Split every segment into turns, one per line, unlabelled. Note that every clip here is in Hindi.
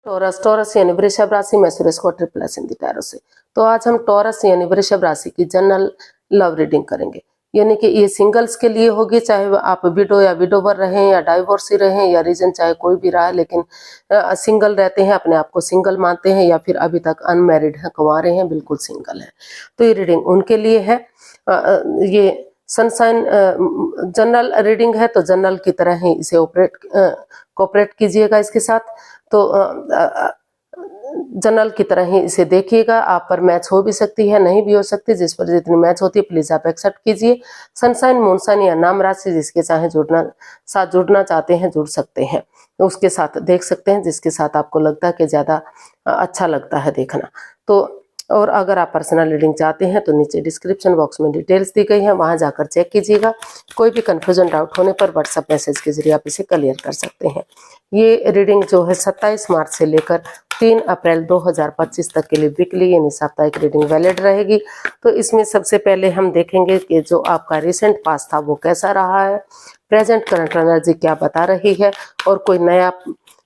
टॉरस यानी वृषभ राशि में सुरेश को ट्रिपल एस हिंदी टैरो से। तो आज हम टॉरस यानी वृषभ राशि की जनरल लव रीडिंग करेंगे, यानी कि ये सिंगल्स के लिए होगी, चाहे आप विडो या विडोवर रहें या डाइवोर्सी रहें या रीजन चाहे कोई भी रहा, लेकिन सिंगल रहते हैं, अपने आप को सिंगल मानते हैं, या फिर अभी तक अनमैरिड हैं, कुंवारे हैं, बिल्कुल सिंगल हैं, तो ये रीडिंग उनके लिए है। ये सनसाइन जनरल रीडिंग है, तो जनरल की तरह ही इसे कोऑपरेट कीजिएगा इसके साथ। तो जनरल की तरह ही इसे देखिएगा। आप पर मैच हो भी सकती है, नहीं भी हो सकती, जिस पर जितनी मैच होती है प्लीज आप एक्सेप्ट कीजिए। सनसाइन, मूनसाइन या नाम राशि जिसके चाहे जुड़ना चाहते हैं जुड़ सकते हैं, उसके साथ देख सकते हैं जिसके साथ आपको लगता है कि ज्यादा अच्छा लगता है देखना। तो और अगर आप पर्सनल रीडिंग चाहते हैं तो नीचे डिस्क्रिप्शन बॉक्स में डिटेल्स दी गई है, वहां जाकर चेक कीजिएगा। कोई भी कंफ्यूजन डाउट होने पर व्हाट्सएप मैसेज के जरिए आप इसे क्लियर कर सकते हैं। ये रीडिंग जो है 27 मार्च से लेकर 3 अप्रैल 2025 तक के लिए वीकली यानी साप्ताहिक रीडिंग वैलिड रहेगी। तो इसमें सबसे पहले हम देखेंगे कि जो आपका रिसेंट पास था वो कैसा रहा है, प्रेजेंट करंट एनर्जी क्या बता रही है, और कोई नया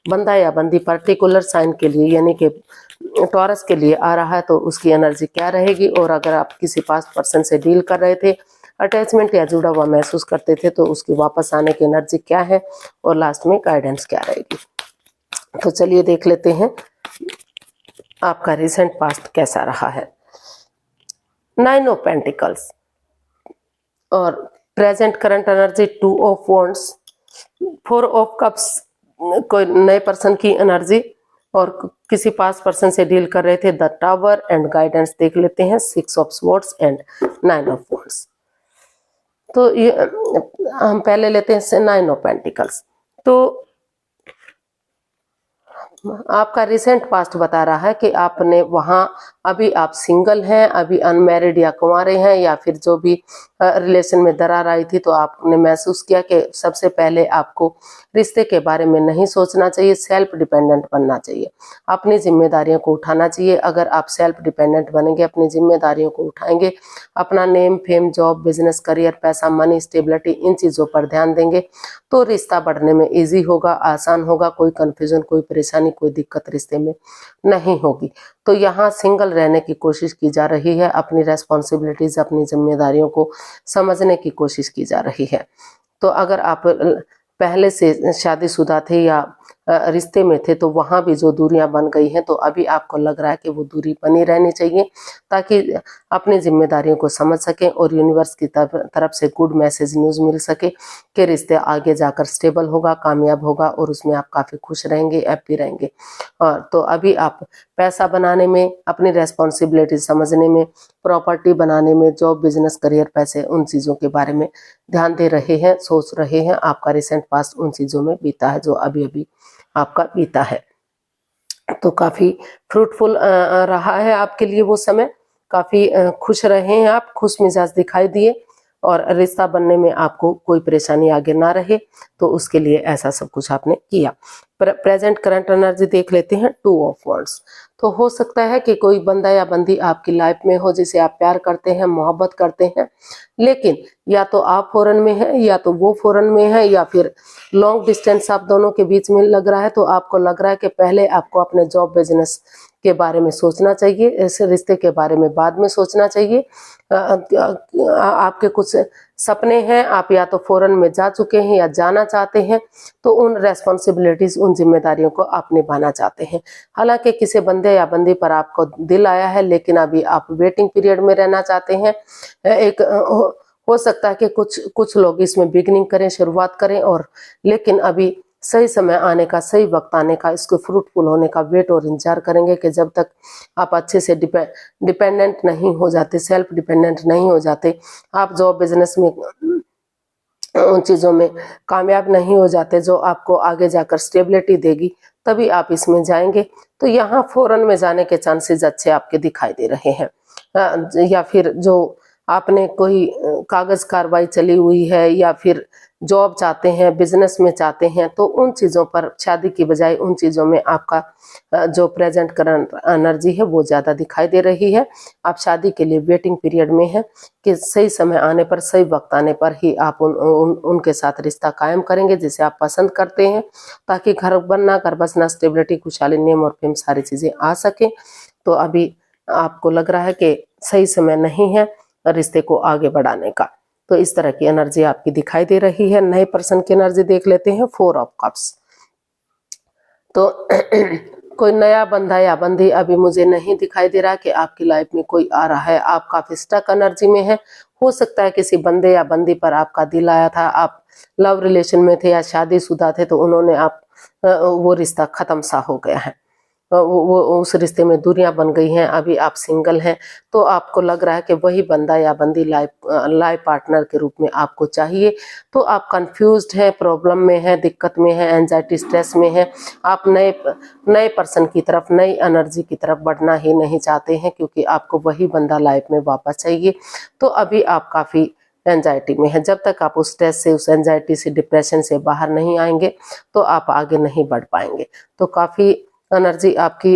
बंदा या बंदी पर्टिकुलर साइन के लिए यानी कि टॉरस के लिए आ रहा है तो उसकी एनर्जी क्या रहेगी, और अगर आप किसी पास्ट पर्सन से डील कर रहे थे, अटैचमेंट या जुड़ा हुआ महसूस करते थे, तो उसकी वापस आने की एनर्जी क्या है, और लास्ट में गाइडेंस क्या रहेगी। तो चलिए देख लेते हैं आपका रिसेंट पास्ट कैसा रहा है। 9 ऑफ पेंटिकल्स और present current energy 2 of wands, 4 of cups कोई नए पर्सन की एनर्जी, और किसी पास पर्सन से डील कर रहे थे द टावर, एंड गाइडेंस देख लेते हैं 6 of swords and 9 of wands. तो ये हम पहले लेते हैं 9 ऑफ पेंटिकल्स। तो आपका रिसेंट पास्ट बता रहा है कि आपने वहां अभी आप सिंगल हैं, अभी अनमैरिड या कुंवारे हैं, या फिर जो भी रिलेशन में दरार आई थी, तो आपने महसूस किया कि सबसे पहले आपको रिश्ते के बारे में नहीं सोचना चाहिए, सेल्फ डिपेंडेंट बनना चाहिए, अपनी जिम्मेदारियों को उठाना चाहिए। अगर आप सेल्फ डिपेंडेंट बनेंगे, अपनी जिम्मेदारियों को उठाएंगे, अपना name, fame, job, business, career, पैसा, मनी, स्टेबिलिटी, इन चीजों पर ध्यान देंगे तो रिश्ता बढ़ने में इजी होगा, आसान होगा, कोई कंफ्यूजन, कोई परेशानी, कोई दिक्कत रिश्ते में नहीं होगी। तो यहाँ सिंगल रहने की कोशिश की जा रही है, अपनी रेस्पॉन्सिबिलिटीज, अपनी जिम्मेदारियों को समझने की कोशिश की जा रही है। तो अगर आप पहले से शादीशुदा थे या रिश्ते में थे तो वहां भी जो दूरियां बन गई हैं, तो अभी आपको लग रहा है कि वो दूरी बनी रहनी चाहिए ताकि अपनी जिम्मेदारियों को समझ सकें और यूनिवर्स की तरफ से गुड मैसेज न्यूज मिल सके कि रिश्ते आगे जाकर स्टेबल होगा, कामयाब होगा, और उसमें आप काफी खुश रहेंगे, हैप्पी रहेंगे। तो अभी आप पैसा बनाने में, अपनी रेस्पॉन्सिबिलिटी समझने में, प्रॉपर्टी बनाने में, जॉब, बिजनेस, करियर, पैसे, उन चीजों के बारे में ध्यान दे रहे हैं, सोच रहे हैं। आपका रिसेंट पास्ट उन चीजों में बीता है जो अभी अभी आपका बीता है। तो काफी फ्रूटफुल रहा है आपके लिए वो समय, काफी खुश रहे हैं आप, खुश मिजाज दिखाई दिए, और रिश्ता बनने में आपको कोई परेशानी आगे ना रहे, तो उसके लिए ऐसा सब कुछ आपने किया। प्रेजेंट करंट एनर्जी देख लेते हैं 2 ऑफ वॉन्ड्स। तो हो सकता है कि कोई बंदा या बंदी आपकी लाइफ में हो जिसे आप प्यार करते हैं, मोहब्बत करते हैं, लेकिन या तो आप फॉरेन में हैं या तो वो फॉरेन में है, या फिर लॉन्ग डिस्टेंस आप दोनों के बीच में लग रहा है। तो आपको लग रहा है कि पहले आपको अपने जॉब, बिजनेस के बारे में सोचना चाहिए, ऐसे रिश्ते के बारे में बाद में सोचना चाहिए। आपके कुछ सपने हैं, आप या तो फॉरेन में जा चुके हैं या जाना चाहते हैं, तो उन रेस्पॉन्सिबिलिटीज, उन जिम्मेदारियों को आप निभाना चाहते हैं। हालांकि किसी बंदे या बंदी पर आपको दिल आया है, लेकिन अभी आप वेटिंग पीरियड में रहना चाहते हैं। एक हो सकता है कि कुछ लोग इसमें बिगिनिंग करें, शुरुआत करें, और लेकिन अभी सही समय आने का, सही वक्त आने का, इसको फ्रूटफुल होने का वेट और इंतजार करेंगे कि जब तक आप अच्छे से डिपेंडेंट नहीं हो जाते, सेल्फ डिपेंडेंट नहीं हो जाते, आप जॉब, बिजनेस में, उन चीजों में कामयाब नहीं हो जाते जो आपको आगे जाकर स्टेबिलिटी देगी, तभी आप इसमें जाएंगे। तो यहाँ फॉरेन में जाने के चांसेस अच्छे आपके दिखाई दे रहे हैं, या फिर जो आपने कोई कागज कार्रवाई चली हुई है, या फिर जॉब चाहते हैं, बिजनेस में चाहते हैं, तो उन चीज़ों पर शादी की बजाय उन चीज़ों में आपका जो प्रेजेंट करंट एनर्जी है वो ज़्यादा दिखाई दे रही है। आप शादी के लिए वेटिंग पीरियड में हैं कि सही समय आने पर, सही वक्त आने पर ही आप उनके साथ रिश्ता कायम करेंगे जिसे आप पसंद करते हैं, ताकि घर बनना, घर बसना, स्टेबिलिटी, खुशहाली, नेम और फेम सारी चीज़ें आ सके। तो अभी आपको लग रहा है कि सही समय नहीं है रिश्ते को आगे बढ़ाने का। तो इस तरह की एनर्जी आपकी दिखाई दे रही है। नए पर्सन की एनर्जी देख लेते हैं, 4 ऑफ कप्स। तो कोई नया बंदा या बंदी अभी मुझे नहीं दिखाई दे रहा कि आपकी लाइफ में कोई आ रहा है। आप काफी स्टक एनर्जी में है। हो सकता है किसी बंदे या बंदी पर आपका दिल आया था, आप लव रिलेशन में थे या शादीशुदा थे, तो उन्होंने वो रिश्ता खत्म सा हो गया है। वो उस रिश्ते में दूरियां बन गई हैं। अभी आप सिंगल हैं, तो आपको लग रहा है कि वही बंदा या बंदी लाइफ पार्टनर के रूप में आपको चाहिए। तो आप कंफ्यूज्ड हैं, प्रॉब्लम में हैं, दिक्कत में हैं, एंजाइटी, स्ट्रेस में हैं। आप नए पर्सन की तरफ, नई एनर्जी की तरफ बढ़ना ही नहीं चाहते हैं, क्योंकि आपको वही बंदा लाइफ में वापस चाहिए। तो अभी आप काफी एंजाइटी में है। जब तक आप उस स्ट्रेस से, उस एंजाइटी से, डिप्रेशन से बाहर नहीं आएंगे तो आप आगे नहीं बढ़ पाएंगे। तो काफी एनर्जी आपकी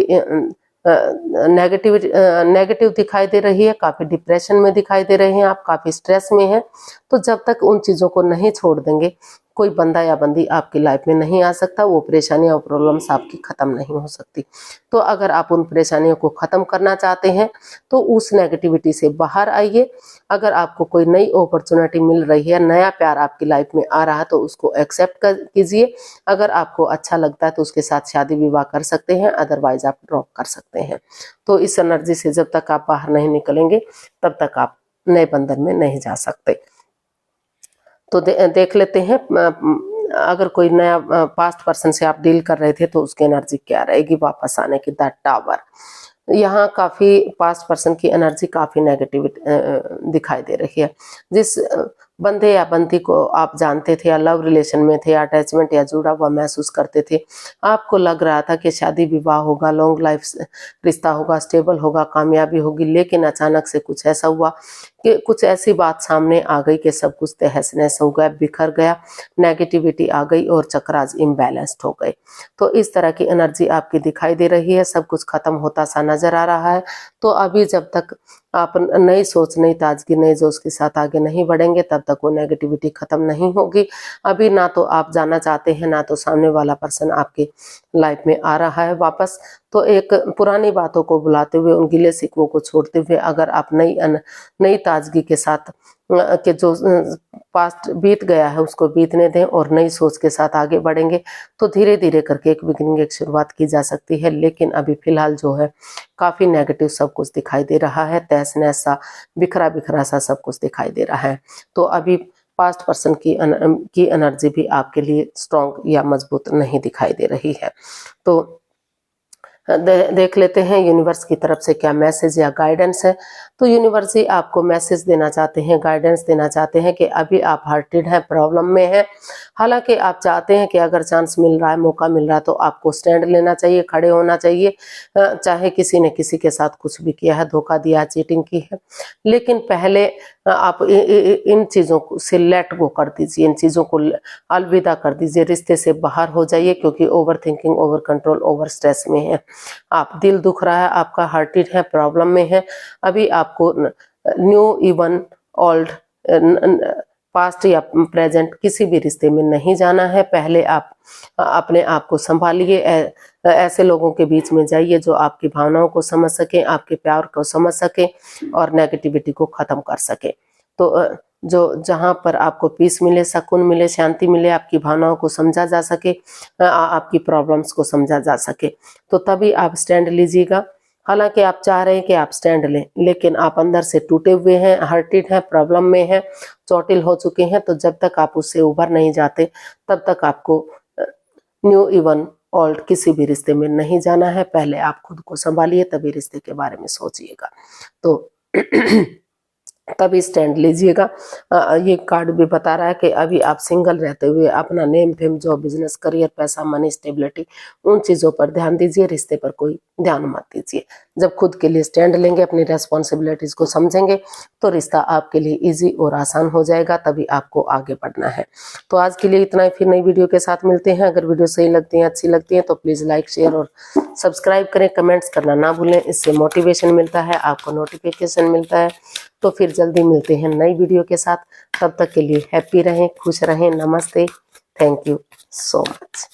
नेगेटिव दिखाई दे रही है, काफी डिप्रेशन में दिखाई दे रहे हैं आप, काफी स्ट्रेस में हैं। तो जब तक उन चीजों को नहीं छोड़ देंगे, कोई बंदा या बंदी आपकी लाइफ में नहीं आ सकता। वो परेशानियां और प्रॉब्लम्स आपकी खत्म नहीं हो सकती। तो अगर आप उन परेशानियों को खत्म करना चाहते हैं तो उस नेगेटिविटी से बाहर आइए। अगर आपको कोई नई अपॉर्चुनिटी मिल रही है, नया प्यार आपकी लाइफ में आ रहा है, तो उसको एक्सेप्ट कीजिए। अगर आपको अच्छा लगता है तो उसके साथ शादी विवाह कर सकते हैं, अदरवाइज आप ड्रॉप कर सकते हैं। तो इस एनर्जी से जब तक आप बाहर नहीं निकलेंगे तब तक आप नए बंधन में नहीं जा सकते। तो देख लेते हैं, अगर कोई नया पास्ट पर्सन से आप डील कर रहे थे तो उसकी एनर्जी क्या रहेगी वापस आने की। द टावर, यहाँ काफी पास्ट पर्सन की एनर्जी काफी नेगेटिव दिखाई दे रही है। जिस बंदे या बंदी को आप जानते थे या लव रिलेशन में थे, अटैचमेंट या जुड़ा हुआ महसूस करते थे, आपको लग रहा था कि शादी विवाह होगा, लॉन्ग लाइफ रिश्ता होगा, स्टेबल होगा, कामयाबी होगी, लेकिन अचानक से कुछ ऐसा हुआ कि कुछ ऐसी बात सामने आ गई कि सब कुछ तहस नहस हो गया, बिखर गया, नेगेटिविटी आ गई और चक्रास इम्बैलेंस्ड हो गए। तो इस तरह की एनर्जी आपकी दिखाई दे रही है। सब कुछ खत्म होता सा नजर आ रहा है। तो अभी जब तक आप नई सोच, नई ताजगी, नए जोश के साथ आगे नहीं बढ़ेंगे तब तक वो नेगेटिविटी खत्म नहीं होगी। अभी ना तो आप जाना चाहते हैं, ना तो सामने वाला पर्सन आपके लाइफ में आ रहा है वापस। तो एक पुरानी बातों को भुलाते हुए, उन गिले शिकवों को छोड़ते हुए, अगर आप नई ताजगी के साथ कि जो पास्ट बीत गया है उसको बीतने दें और नई सोच के साथ आगे बढ़ेंगे तो धीरे धीरे करके एक बिगिनिंग, एक शुरुआत की जा सकती है। लेकिन अभी फिलहाल जो है काफी नेगेटिव सब कुछ दिखाई दे रहा है, तहस नहस सा, बिखरा बिखरा सा सब कुछ दिखाई दे रहा है। तो अभी पास्ट पर्सन की एनर्जी भी आपके लिए स्ट्रॉन्ग या मजबूत नहीं दिखाई दे रही है। तो देख लेते हैं यूनिवर्स की तरफ से क्या मैसेज या गाइडेंस है। तो यूनिवर्स ही आपको मैसेज देना चाहते हैं, गाइडेंस देना चाहते हैं कि अभी आप हार्टेड हैं, प्रॉब्लम में हैं। हालांकि आप चाहते हैं कि अगर चांस मिल रहा है, मौका मिल रहा है, तो आपको स्टैंड लेना चाहिए, खड़े होना चाहिए। चाहे किसी ने किसी के साथ कुछ भी किया है, धोखा दिया, चीटिंग की है, लेकिन पहले आप इन चीज़ों से लेट गो कर दीजिए, इन चीज़ों को अलविदा कर दीजिए, रिश्ते से बाहर हो जाइए। क्योंकि over thinking, over control, over stress में है आप, दिल दुख रहा है आपका, हार्टेड है, प्रॉब्लम में है। अभी आपको न्यू, इवन, ओल्ड, पास्ट या प्रेजेंट किसी भी रिश्ते में नहीं जाना है। पहले आप अपने आप को संभालिए, ऐसे लोगों के बीच में जाइए जो आपकी भावनाओं को समझ सके, आपके प्यार को समझ सके और नेगेटिविटी को खत्म कर सके। तो जो जहां पर आपको पीस मिले, सुकून मिले, शांति मिले, आपकी भावनाओं को समझा जा सके, आपकी प्रॉब्लम्स को समझा जा सके, तो तभी आप स्टैंड लीजिएगा। हालांकि आप चाह रहे हैं कि आप स्टैंड लें, लेकिन आप अंदर से टूटे हुए हैं, हर्टेड हैं, प्रॉब्लम में हैं, चोटिल हो चुके हैं। तो जब तक आप उससे उभर नहीं जाते तब तक आपको न्यू, इवन, ओल्ड किसी भी रिश्ते में नहीं जाना है। पहले आप खुद को संभालिए, तभी रिश्ते के बारे में सोचिएगा। तो तभी स्टैंड लीजिएगा। ये कार्ड भी बता रहा है कि अभी आप सिंगल रहते हुए अपना name fame, job, business, career, पैसा, मनी, स्टेबिलिटी, उन चीज़ों पर ध्यान दीजिए, रिश्ते पर कोई ध्यान मत दीजिए। जब खुद के लिए स्टैंड लेंगे, अपनी रेस्पॉन्सिबिलिटीज़ को समझेंगे, तो रिश्ता आपके लिए ईजी और आसान हो जाएगा, तभी आपको आगे बढ़ना है। तो आज के लिए इतना ही, फिर नई वीडियो के साथ मिलते हैं। अगर वीडियो सही लगती है, अच्छी लगती है, तो प्लीज़ लाइक, शेयर और सब्सक्राइब करें, कमेंट्स करना ना भूलें। इससे मोटिवेशन मिलता है, आपको नोटिफिकेशन मिलता है। तो फिर जल्दी मिलते हैं नई वीडियो के साथ। तब तक के लिए हैप्पी रहें, खुश रहें। नमस्ते, थैंक यू सो मच।